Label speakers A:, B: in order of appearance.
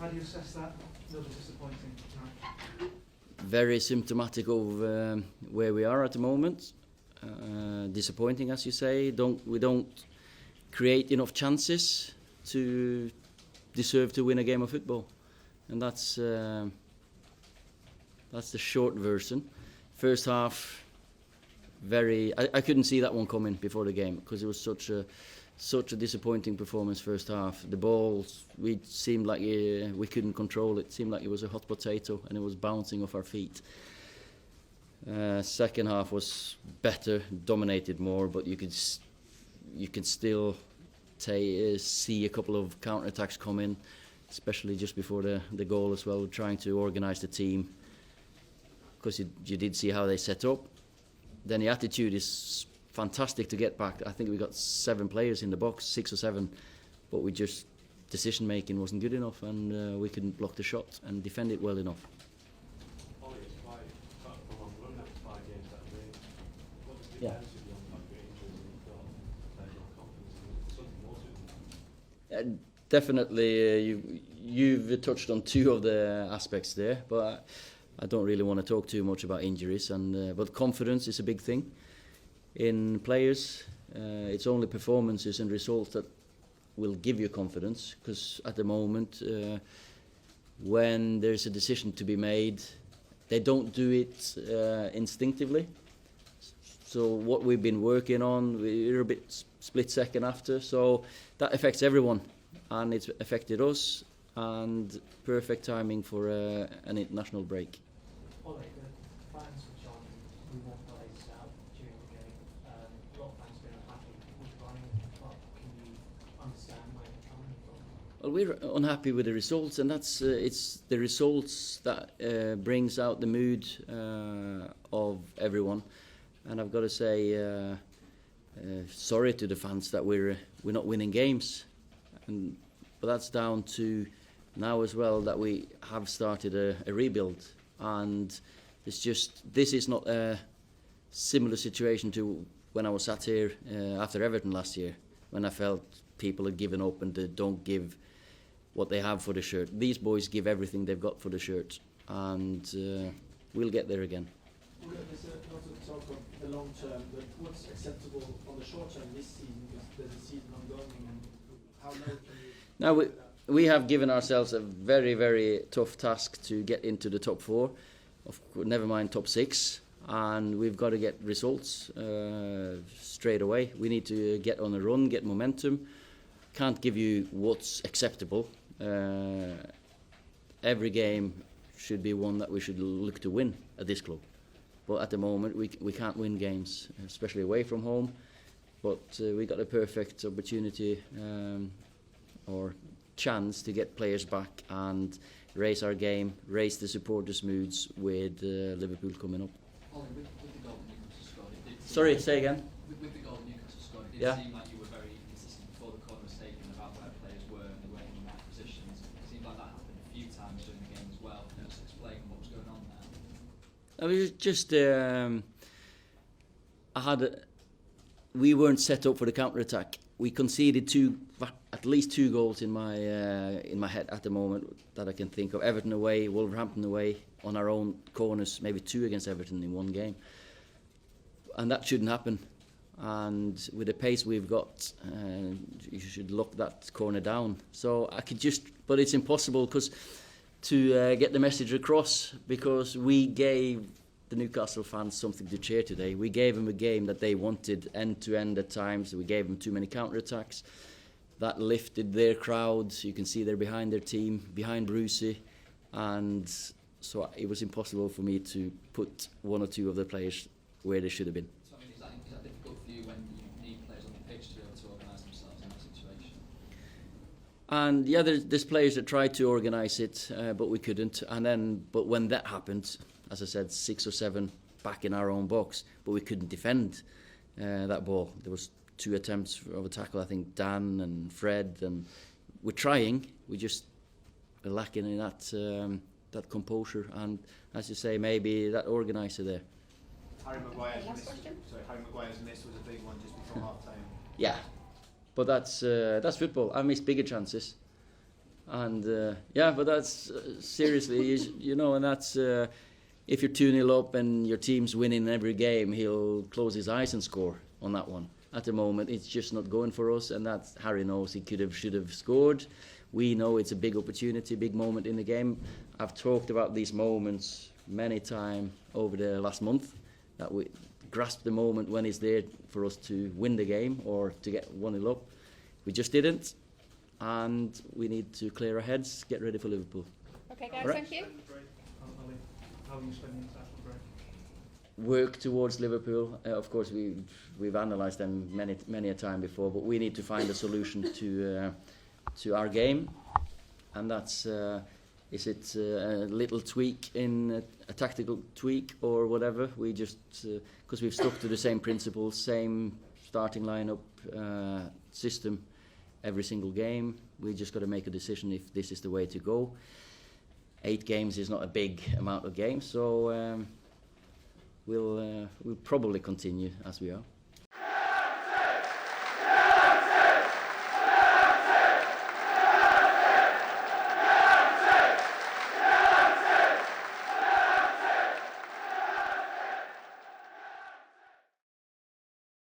A: How do you assess that? A little disappointing tonight.
B: Very symptomatic of where we are at the moment. Disappointing, as you say. We don't create enough chances to deserve to win a game of football, and that's the short version. First half, I couldn't see that one coming before the game because it was such a disappointing performance first half. The balls, we seemed like we couldn't control it. It seemed like it was a hot potato and it was bouncing off our feet. Second half was better, dominated more, but you could still see a couple of counter-attacks come in, especially just before the goal as well, trying to organise the team, because you did see how they set up. Then the attitude is fantastic to get back. I think we got 7 players in the box, 6 or 7, but decision making wasn't good enough, and we couldn't block the shot and defend it well enough.
C: Ole, it's quite a long run, that's 5 games that way. What does the
B: Yeah.
C: defence of your injuries and you've got players on confidence? Something more to it.
B: Definitely, you've touched on 2 of the aspects there, but I don't really want to talk too much about injuries. But confidence is a big thing in players. It's only performances and results that will give you confidence, because at the moment, when there's a decision to be made, they don't do it instinctively. So what we've been working on, we're a bit split second after, so that affects everyone, and it's affected us, and perfect timing for an international break.
D: Ole, the fans were chanting, "We want players out" during the game. A lot of fans have been unhappy with running up. Can you understand where they're coming from?
B: Well, we're unhappy with the results, and it's the results that brings out the mood of everyone. And I've got to say, sorry to the fans that we're not winning games, but that's down to now as well that we have started a rebuild, and this is not a similar situation to when I was sat here after Everton last year, when I felt people had given up and they don't give what they have for the shirt. These boys give everything they've got for the shirt, and we'll get there again.
E: There's a lot of talk of the long term, but what's acceptable on the short term this season? Because there's a season ongoing, and how low can you?
B: Now we have given ourselves a very, very tough task to get into the top 4, never mind top 6, and we've got to get results straight away. We need to get on a run, get momentum. Can't give you what's acceptable. Every game should be one that we should look to win at this club. But at the moment, we can't win games, especially away from home. But we got a perfect opportunity or chance to get players back and raise our game, raise the supporters' moods with Liverpool coming up.
F: Ole, with the goal Newcastle scored, it did
B: Sorry, say again.
F: With the goal Newcastle scored, it did
B: Yeah.
F: seem like you were very consistent before the corner was taken about where players were and they were in their positions. It seemed like that happened a few times during the game as well. Can you just explain what was going on there?
B: I was just we weren't set up for the counter attack. We conceded at least 2 goals in my head at the moment that I can think of. Everton away, Wolverhampton away, on our own corners, maybe 2 against Everton in one game, and that shouldn't happen. And with the pace we've got, you should lock that corner down. So but it's impossible to get the message across, because we gave the Newcastle fans something to cheer today. We gave them a game that they wanted, end to end at times. We gave them too many counter-attacks. That lifted their crowds. You can see they're behind their team, behind Brucey, and so it was impossible for me to put 1 or 2 of the players where they should have been.
F: So, I mean, is that difficult for you when you need players on the pitch to be able to organise themselves in that situation?
B: And yeah, there's players that tried to organise it, but we couldn't. But when that happened, as I said, 6 or 7 back in our own box, but we couldn't defend that ball. There was 2 attempts of a tackle, I think Dan and Fred, and we're trying. We just are lacking in that composure, and as you say, maybe that organiser there.
E: Harry Maguire's miss was a big one just before half time.
B: Yeah, but that's football. I missed bigger chances, And yeah, but that's seriously, you know, and that's if you're 2-0 up and your team's winning every game, he'll close his eyes and score on that one. At the moment, it's just not going for us, and that's Harry knows he should have scored. We know it's a big opportunity, big moment in the game. I've talked about these moments many times over the last month, that we grasp the moment when it's there for us to win the game or to get 1-0 up. We just didn't, and we need to clear our heads, get ready for Liverpool.
G: Okay, guys,
B: Right.
G: thank you.
A: Ollie, how are you spending the international break?
B: Work towards Liverpool. Of course, we've analysed them many a time before, but we need to find a solution to our game, and that's is it a little tweak in a tactical tweak or whatever. We just because we've stuck to the same principles, same starting lineup, system every single game. We just got to make a decision if this is the way to go. 8 games is not a big amount of games, so we'll probably continue as we are.